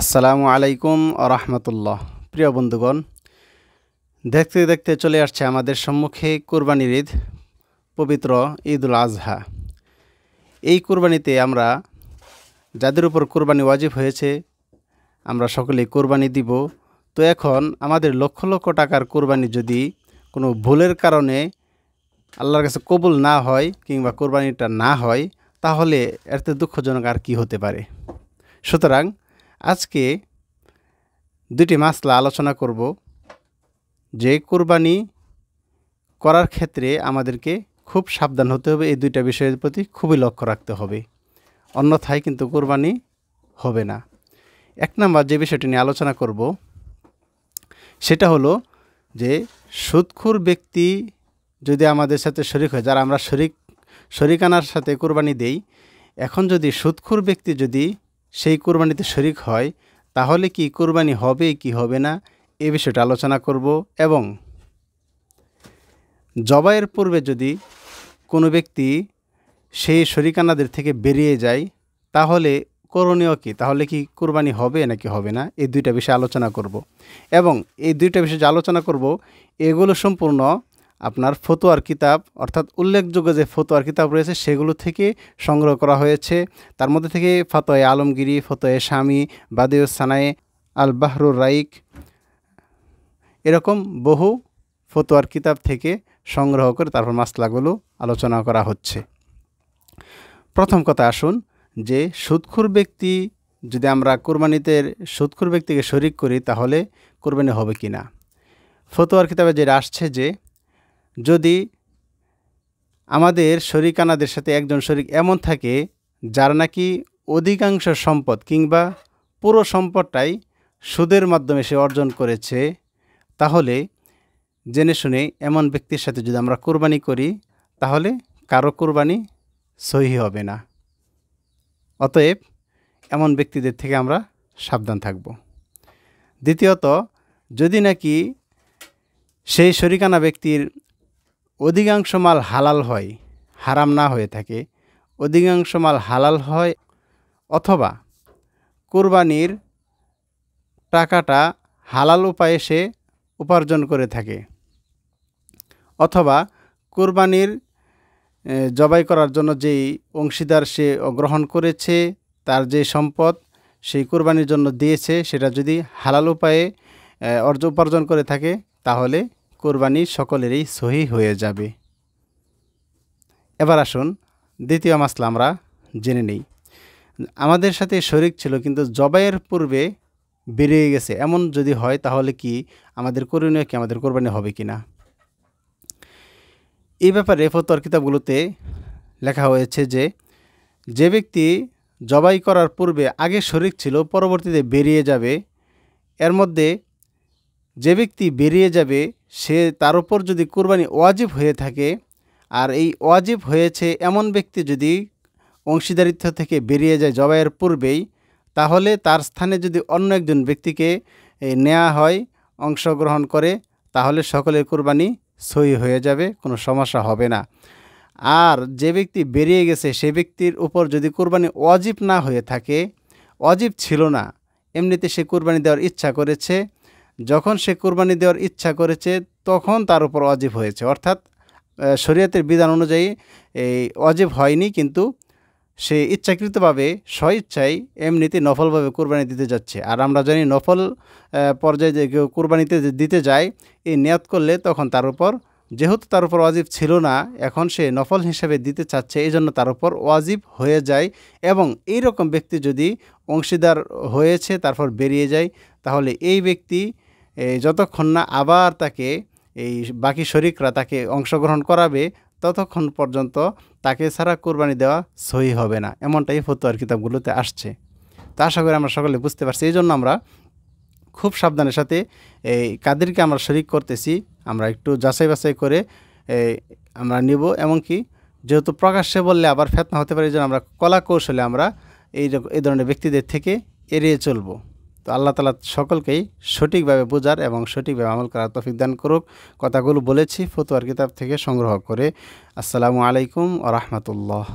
আসসালামু আলাইকুম রাহমাতুল্লাহ। প্রিয় বন্ধুগণ, দেখতে দেখতে চলে আসছে আমাদের সম্মুখে কুরবানির ঈদ, পবিত্র ঈদুল আজহা। এই কুরবানিতে আমরা যাদের উপর কুরবানি ওয়াজিব হয়েছে আমরা সকলেই কুরবানি দিব। তো এখন আমাদের লক্ষ লক্ষ টাকার কুরবানি যদি কোনো ভুলের কারণে আল্লাহর কাছে কবুল না হয় কিংবা কুরবানিটা না হয়, তাহলে এর থেকে দুঃখজনক আর কি হতে পারে। সুতরাং আজকে দুটি মাসলা আলোচনা করব যে কুরবানি করার ক্ষেত্রে আমাদেরকে খুব সাবধান হতে হবে। এই দুইটা বিষয়ের প্রতি খুবই লক্ষ্য রাখতে হবে, অন্যথায় কিন্তু কুরবানি হবে না। এক নম্বর যে বিষয়টি নিয়ে আলোচনা করব সেটা হলো যে সুদখোর ব্যক্তি যদি আমাদের সাথে শরিক হয়, যারা আমরা শরিকানার সাথে কুরবানি দেই, এখন যদি সুদখোর ব্যক্তি যদি সেই কুরবানিতে শরিক হয় তাহলে কি কুরবানি হবে কি হবে না এই বিষয়টা আলোচনা করব। এবং জবাইয়ের পূর্বে যদি কোনো ব্যক্তি সেই শরিকানাদের থেকে বেরিয়ে যায় তাহলে করণীয় কি, তাহলে কি কুরবানি হবে নাকি হবে না, এই দুইটা বিষয় আলোচনা করব। এবং এই দুইটা বিষয় যে আলোচনা করব এগুলো সম্পূর্ণ আপনার ফতোয়ার কিতাব, অর্থাৎ উল্লেখযোগ্য যে ফতোয়ার কিতাব রয়েছে সেগুলো থেকে সংগ্রহ করা হয়েছে। তার মধ্যে থেকে ফতোয়া আলমগিরি, ফতোয়া শামি, বাদিউস সানায়ে, আল বাহরুর রাইক, এরকম বহু ফতোয়ার কিতাব থেকে সংগ্রহ করে তারপর মাসলাগুলো আলোচনা করা হচ্ছে। প্রথম কথা আসুন যে সুদখোর ব্যক্তি যদি আমরা কুরবানিতে সুদখোর ব্যক্তিকে শরিক করি তাহলে কুরবানি হবে কি না। ফতোয়ার কিতাবে যেটা আসছে যে যদি আমাদের শরিকানাদের সাথে একজন শরিক এমন থাকে যার নাকি অধিকাংশ সম্পদ কিংবা পুরো সম্পদটাই সুদের মাধ্যমে সে অর্জন করেছে, তাহলে জেনে শুনে এমন ব্যক্তির সাথে যদি আমরা কুরবানি করি তাহলে কারো কুরবানি সহিহ হবে না। অতএব এমন ব্যক্তিদের থেকে আমরা সাবধান থাকব। দ্বিতীয়ত, যদি নাকি সেই শরিকানা ব্যক্তির অধিকাংশ মাল হালাল হয়, হারাম না হয়ে থাকে, অধিকাংশ মাল হালাল হয়, অথবা কুরবানির টাকাটা হালাল উপায়ে সে উপার্জন করে থাকে, অথবা কুরবানির জবাই করার জন্য যেই অংশীদার সে গ্রহণ করেছে তার যে সম্পদ সেই কুরবানির জন্য দিয়েছে সেটা যদি হালাল উপায়ে উপার্জন করে থাকে তাহলে কুরবানি সকলেরই সহিহ হয়ে যাবে। এবার আসুন দ্বিতীয় মাসলা আমরা জেনে নেই। আমাদের সাথে শরিক ছিল কিন্তু জবাইয়ের পূর্বে বেরিয়ে গেছে, এমন যদি হয় তাহলে কি আমাদের করণীয় কি, আমাদের কুরবানি হবে কি না। এই ব্যাপারে ফতোয়ার কিতাবগুলোতে লেখা হয়েছে যে যে ব্যক্তি জবাই করার পূর্বে আগে শরিক ছিল পরবর্তীতে বেরিয়ে যাবে, এর মধ্যে যে ব্যক্তি বেরিয়ে যাবে সে তার উপর যদি কুরবানি ওয়াজিব হয়ে থাকে, আর এই ওয়াজিব হয়েছে এমন ব্যক্তি যদি অংশীদারিত্ব থেকে বেরিয়ে যায় জবাইয়ের পূর্বেই, তাহলে তার স্থানে যদি অন্য একজন ব্যক্তিকে নেওয়া হয় অংশগ্রহণ করে তাহলে সকলের কুরবানি সহি হয়ে যাবে, কোনো সমস্যা হবে না। আর যে ব্যক্তি বেরিয়ে গেছে সে ব্যক্তির উপর যদি কুরবানি ওয়াজিব না হয়ে থাকে, ওয়াজিব ছিল না, এমনিতে সে কুরবানি দেওয়ার ইচ্ছা করেছে, যখন সে কুরবানি দেওয়ার ইচ্ছা করেছে তখন তার উপর ওয়াজিব হয়েছে, অর্থাৎ শরীয়তের বিধান অনুযায়ী এই ওয়াজিব হয়নি, কিন্তু সে ইচ্ছাকৃতভাবে স্বইচ্ছায় এমনিতে নফলভাবে কুরবানি দিতে যাচ্ছে। আর আমরা জানি নফল পর্যায়ে যে কেউ কুরবানিতে দিতে যায় এই নিয়ত করলে তখন তার উপর, যেহেতু তার উপর ওয়াজিব ছিল না, এখন সে নফল হিসাবে দিতে চাচ্ছে, এই জন্য তার উপর ওয়াজিব হয়ে যায়। এবং এই রকম ব্যক্তি যদি অংশীদার হয়েছে তারপর বেরিয়ে যায় তাহলে এই ব্যক্তি যতক্ষণ না আবার তাকে এই বাকি শরিকরা তাকে অংশগ্রহণ করাবে ততক্ষণ পর্যন্ত তাকে ছাড়া কুরবানি দেওয়া সহি হবে না, এমনটাই ফতোয়ার কিতাবগুলোতে আসছে। তা আশা করি আমরা সকলে বুঝতে পারছি। এই জন্য আমরা খুব সাবধানের সাথে এই কাদেরকে আমরা শরিক করতেছি আমরা একটু যাচাই বাছাই করে আমরা নিব। এমনকি যেহেতু প্রকাশ্যে বললে আবার ফেতনা হতে পারে, এই জন্য আমরা কলা কৌশলে আমরা এই ধরনের ব্যক্তিদের থেকে এড়িয়ে চলব। তো আল্লাহ তাআলা সকলকেই সঠিকভাবে বোঝার এবং সঠিকভাবে আমল করার তৌফিক দান করুক। কথাগুলো বলেছি ফতোয়ার কিতাব থেকে সংগ্রহ করে। আসসালামু আলাইকুম ওয়া রাহমাতুল্লাহ।